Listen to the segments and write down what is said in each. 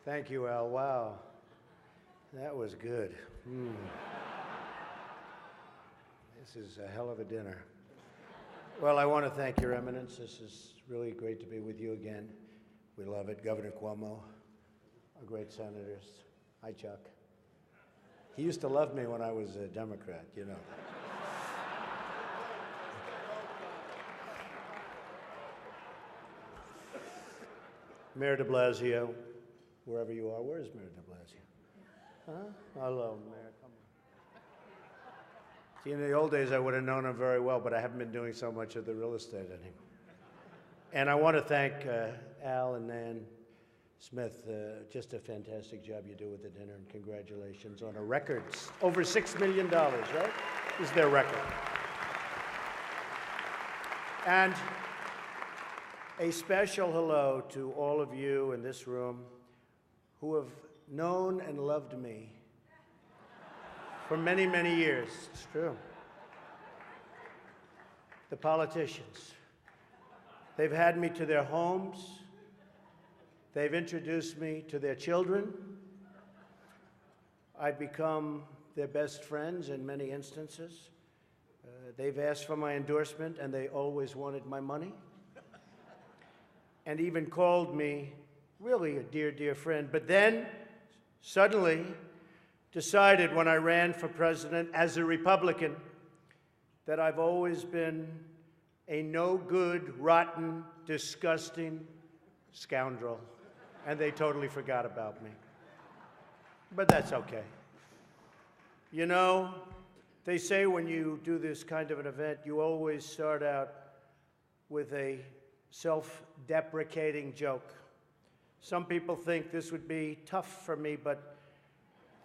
Thank you, Al. Wow. That was good. This is a hell of a dinner. Well, I want to thank Your Eminence. This is really great to be with you again. We love it. Governor Cuomo, our great senators. Hi, Chuck. He used to love me when I was a Democrat, you know. Mayor de Blasio, wherever you are. Where is Mayor de Blasio? Huh? Hello, Mayor. Come on. See, in the old days, I would have known him very well, but I haven't been doing so much of the real estate anymore. And I want to thank Al and Nan Smith. Just a fantastic job you do with the dinner, and congratulations on a record. Over $6 million, right? This is their record. And a special hello to all of you in this room who have known and loved me for many, many years. It's true. The politicians. They've had me to their homes. They've introduced me to their children. I've become their best friends in many instances. They've asked for my endorsement, and they always wanted my money. And even called me really a dear, dear friend. But then, suddenly, decided when I ran for president as a Republican that I've always been a no-good, rotten, disgusting scoundrel. And they totally forgot about me. But that's okay. You know, they say when you do this kind of an event, you always start out with a self-deprecating joke. Some people think this would be tough for me, but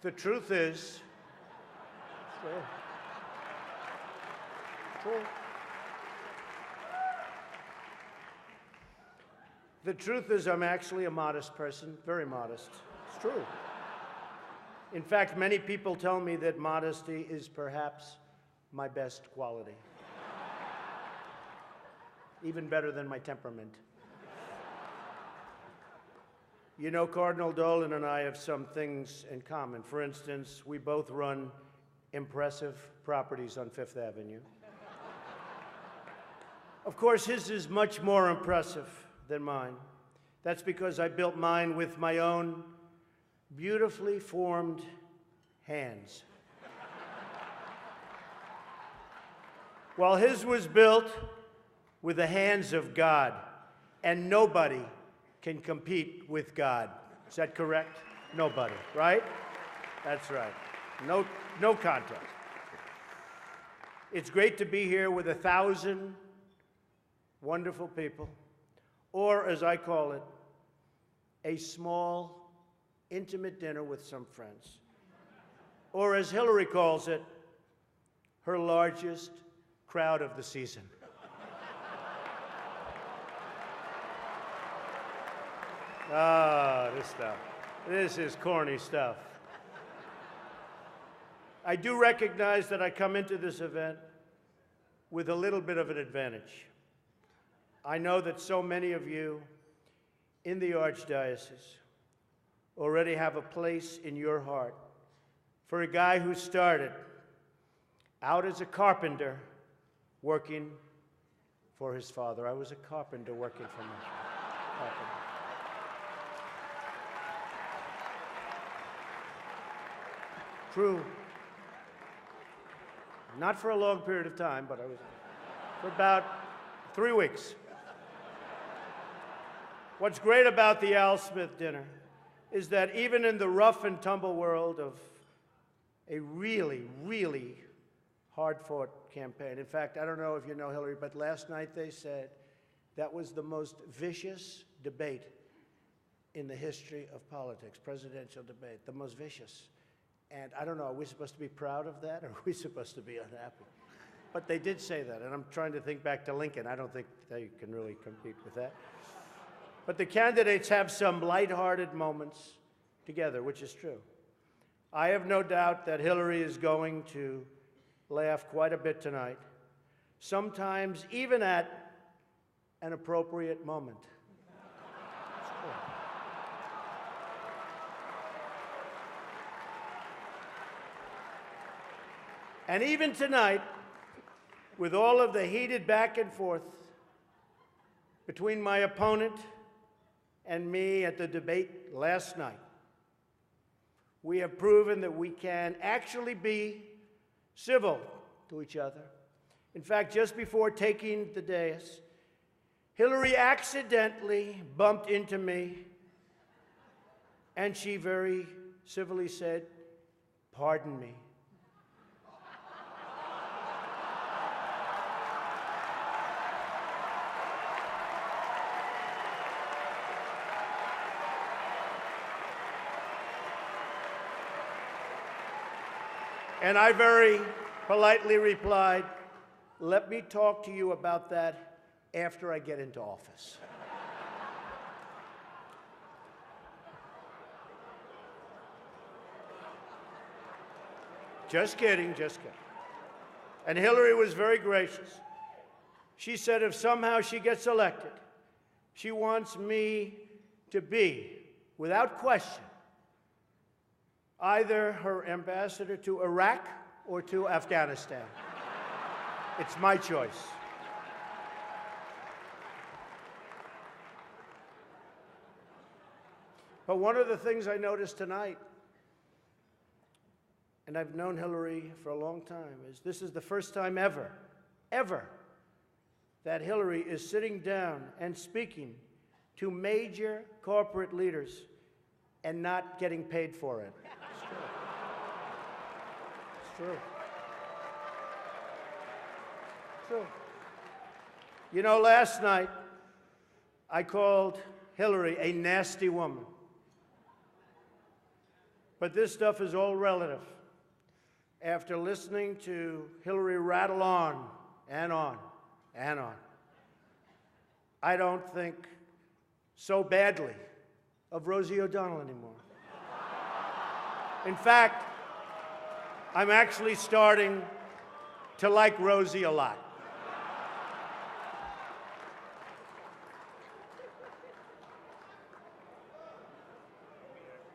the truth is, the truth is I'm actually a modest person, very modest. It's true. In fact, many people tell me that modesty is perhaps my best quality. Even better than my temperament. You know, Cardinal Dolan and I have some things in common. For instance, we both run impressive properties on Fifth Avenue. Of course, his is much more impressive than mine. That's because I built mine with my own beautifully formed hands. While his was built with the hands of God, and nobody can compete with God. Is that correct? Nobody, right? That's right. No contest. It's great to be here with 1,000 wonderful people, or as I call it, a small, intimate dinner with some friends. Or as Hillary calls it, her largest crowd of the season. This stuff. This is corny stuff. I do recognize that I come into this event with a little bit of an advantage. I know that so many of you in the Archdiocese already have a place in your heart for a guy who started out as a carpenter working for his father. I was a carpenter working for my father. True. Not for a long period of time, but I was for about 3 weeks. What's great about the Al Smith dinner is that even in the rough and tumble world of a really, really hard-fought campaign. In fact, I don't know if you know Hillary, but last night they said that was the most vicious debate in the history of politics, presidential debate, the most vicious. And I don't know, are we supposed to be proud of that, or are we supposed to be unhappy? But they did say that, and I'm trying to think back to Lincoln. I don't think they can really compete with that. But the candidates have some lighthearted moments together, which is true. I have no doubt that Hillary is going to laugh quite a bit tonight, sometimes even at an appropriate moment. And even tonight, with all of the heated back and forth between my opponent and me at the debate last night, we have proven that we can actually be civil to each other. In fact, just before taking the dais, Hillary accidentally bumped into me, and she very civilly said, "Pardon me." And I very politely replied, "Let me talk to you about that after I get into office." Just kidding, just kidding. And Hillary was very gracious. She said if somehow she gets elected, she wants me to be, without question, either her ambassador to Iraq or to Afghanistan. It's my choice. But one of the things I noticed tonight, and I've known Hillary for a long time, is this is the first time ever, that Hillary is sitting down and speaking to major corporate leaders and not getting paid for it. It's true. It's true. It's true. You know, last night, I called Hillary a nasty woman. But this stuff is all relative. After listening to Hillary rattle on and on and on, I don't think so badly of Rosie O'Donnell anymore. In fact, I'm actually starting to like Rosie a lot.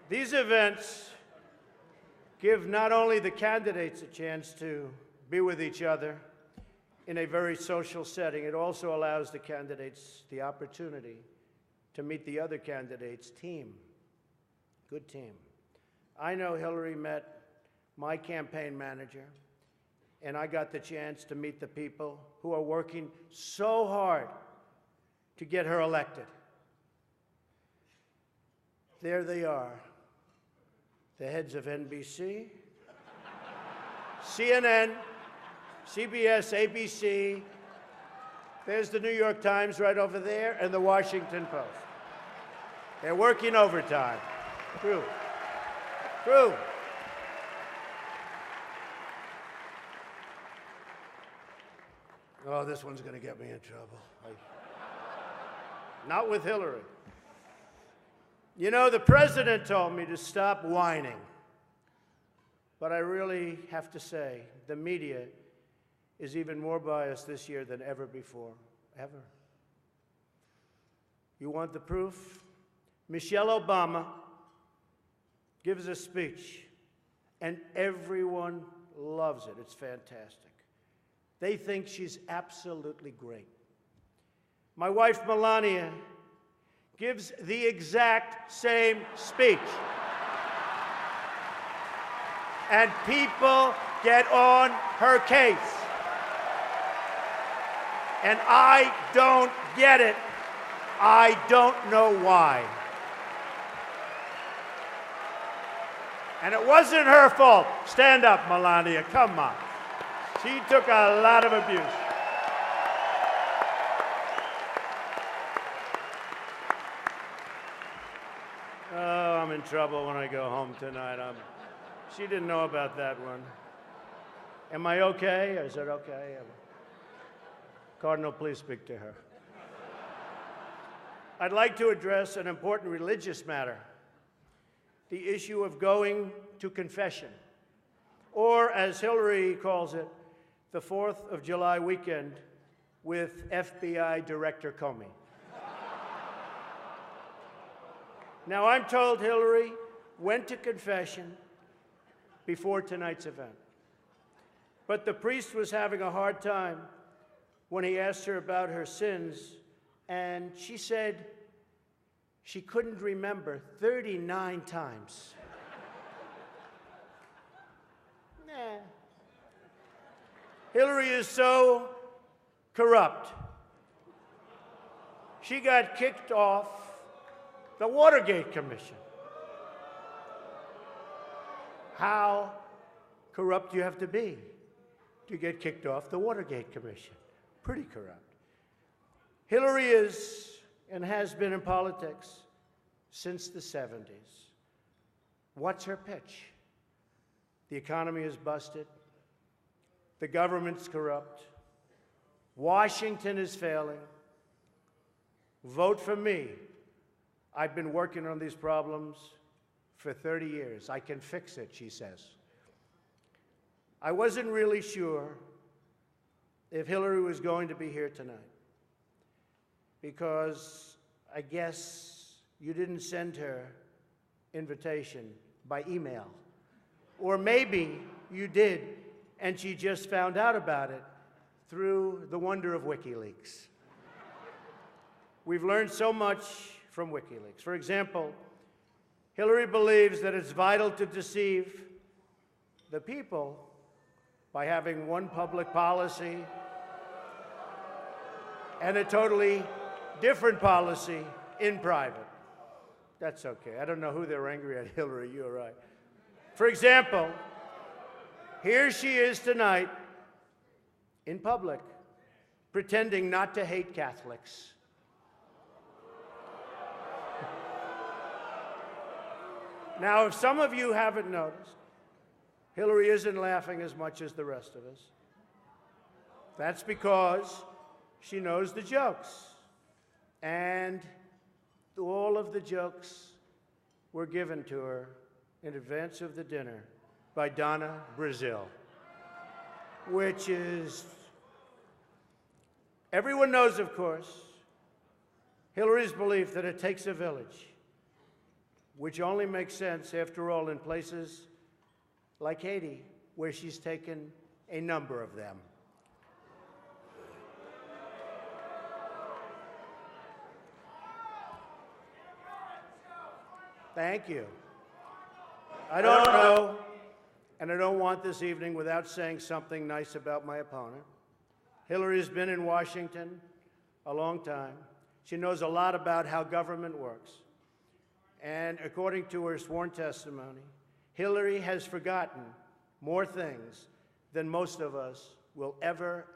These events give not only the candidates a chance to be with each other in a very social setting, it also allows the candidates the opportunity to meet the other candidates' team. Good team. I know Hillary met my campaign manager, and I got the chance to meet the people who are working so hard to get her elected. There they are. The heads of NBC, CNN, CBS, ABC. There's the New York Times right over there, and the Washington Post. They're working overtime. True. True. Oh, this one's going to get me in trouble. Not with Hillary. You know, the president told me to stop whining. But I really have to say, the media is even more biased this year than ever before. Ever. You want the proof? Michelle Obama gives a speech, and everyone loves it. It's fantastic. They think she's absolutely great. My wife, Melania, gives the exact same speech. And people get on her case. And I don't get it. I don't know why. And it wasn't her fault. Stand up, Melania. Come on. She took a lot of abuse. Oh, I'm in trouble when I go home tonight. She didn't know about that one. Am I okay? Is it okay? Cardinal, please speak to her. I'd like to address an important religious matter, the issue of going to confession, or as Hillary calls it, the 4th of July weekend with FBI Director Comey. Now, I'm told Hillary went to confession before tonight's event. But the priest was having a hard time when he asked her about her sins, and she said she couldn't remember 39 times. Nah. Hillary is so corrupt. She got kicked off the Watergate Commission. How corrupt do you have to be to get kicked off the Watergate Commission? Pretty corrupt. Hillary is and has been in politics since the 70s. What's her pitch? The economy is busted. The government's corrupt. Washington is failing. Vote for me. I've been working on these problems for 30 years. I can fix it, she says. I wasn't really sure if Hillary was going to be here tonight because I guess you didn't send her invitation by email. Or maybe you did, and she just found out about it through the wonder of WikiLeaks. We've learned so much from WikiLeaks. For example, Hillary believes that it's vital to deceive the people by having one public policy and a totally different policy in private. That's okay. I don't know who they're angry at, Hillary, you're right. For example, here she is tonight in public pretending not to hate Catholics. Now, if some of you haven't noticed, Hillary isn't laughing as much as the rest of us. That's because she knows the jokes. And all of the jokes were given to her in advance of the dinner by Donna Brazil, which is, everyone knows, of course, Hillary's belief that it takes a village, which only makes sense, after all, in places like Haiti, where she's taken a number of them. Thank you. I don't know, and I don't want this evening without saying something nice about my opponent. Hillary has been in Washington a long time. She knows a lot about how government works. And according to her sworn testimony, Hillary has forgotten more things than most of us will ever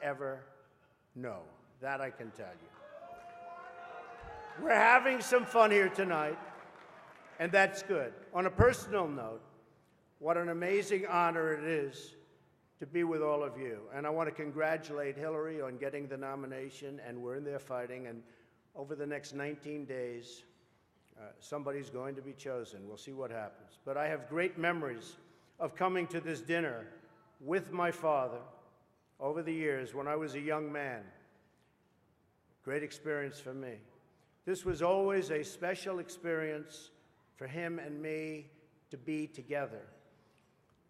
know. That I can tell you. We're having some fun here tonight, and that's good. On a personal note, what an amazing honor it is to be with all of you. And I want to congratulate Hillary on getting the nomination, and we're in there fighting, and over the next 19 days, somebody's going to be chosen. We'll see what happens. But I have great memories of coming to this dinner with my father over the years when I was a young man. Great experience for me. This was always a special experience for him and me to be together.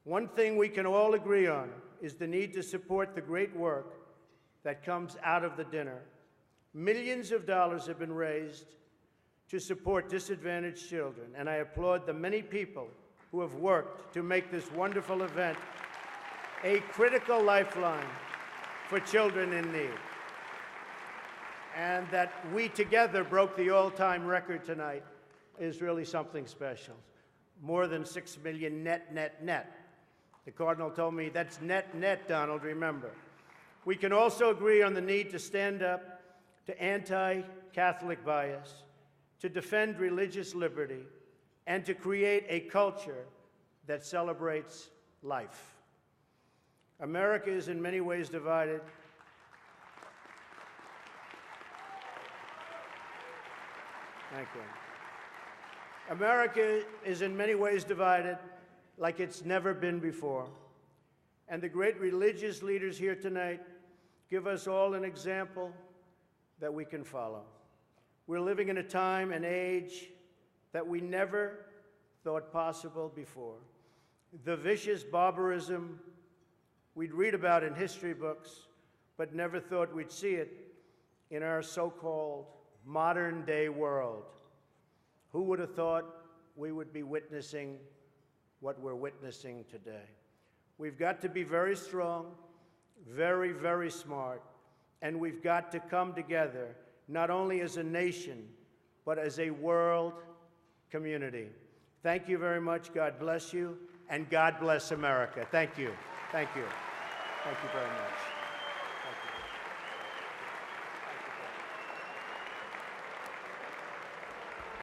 One thing we can all agree on is the need to support the great work that comes out of the dinner. Millions of dollars have been raised to support disadvantaged children, and I applaud the many people who have worked to make this wonderful event a critical lifeline for children in need. And that we together broke the all-time record tonight is really something special. More than 6 million net. The Cardinal told me that's net, Donald, remember. We can also agree on the need to stand up to anti-Catholic bias, to defend religious liberty, and to create a culture that celebrates life. America is in many ways divided. Thank you. America is in many ways divided like it's never been before. And the great religious leaders here tonight give us all an example that we can follow. We're living in a time and age that we never thought possible before. The vicious barbarism we'd read about in history books, but never thought we'd see it in our so-called modern-day world. Who would have thought we would be witnessing what we're witnessing today? We've got to be very strong, very, very smart, and we've got to come together, not only as a nation, but as a world community. Thank you very much. God bless you, and God bless America. Thank you. Thank you. Thank you very much.